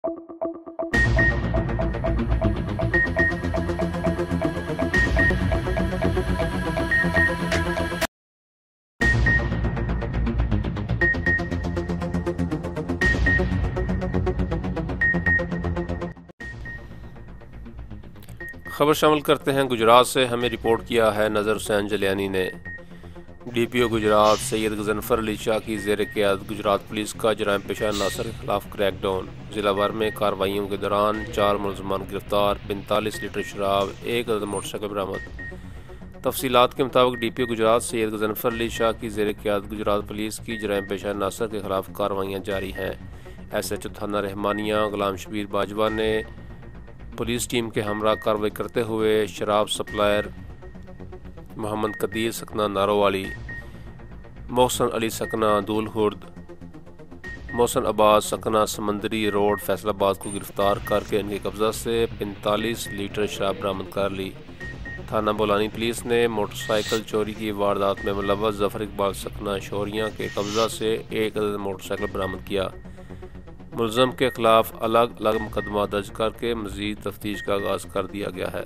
खबर शामिल करते हैं गुजरात से। हमें रिपोर्ट किया है नज़र हुसैन जलियानी ने। DPO गुजरात सैयद गजनफर अली शाह की ज़ेर क़यादत गुजरात पुलिस का जराइम पेशा अनासर के खिलाफ क्रैकडाउन। ज़िला भर में कार्रवाइयों के दौरान 4 मुलजमान गिरफ्तार, 45 लीटर शराब, 1 अदद मोटरसाइकिल बरामद। तफसीलात के मुताबिक DPO गुजरात सैयद गजनफर अली शाह की ज़ेर क़यादत गुजरात पुलिस की जराइम पेशा अनासर के खिलाफ कार्रवाइयाँ जारी हैं। SHO थाना रहमानिया गुलाम शबीर बाजवा ने पुलिस टीम के हमरा कार्रवाई करते हुए शराब सप्लायर मोहम्मद कदीर सकना नारोवाली, मोहसन अली सकना दूलहुर्द, मोहसन अब्बास सकना समंदरी रोड फैसलाबाद को गिरफ्तार करके इनके कब्जा से 45 लीटर शराब बरामद कर ली। थाना बोलानी पुलिस ने मोटरसाइकिल चोरी की वारदात में मुलव्वस जफर इकबाल सकना शोरियाँ के कब्जा से 1 अदद मोटरसाइकिल बरामद किया। मुलज़म के खिलाफ अलग अलग मुकदमा दर्ज करके मज़ीद तफ्तीश का आगाज़ कर दिया गया है।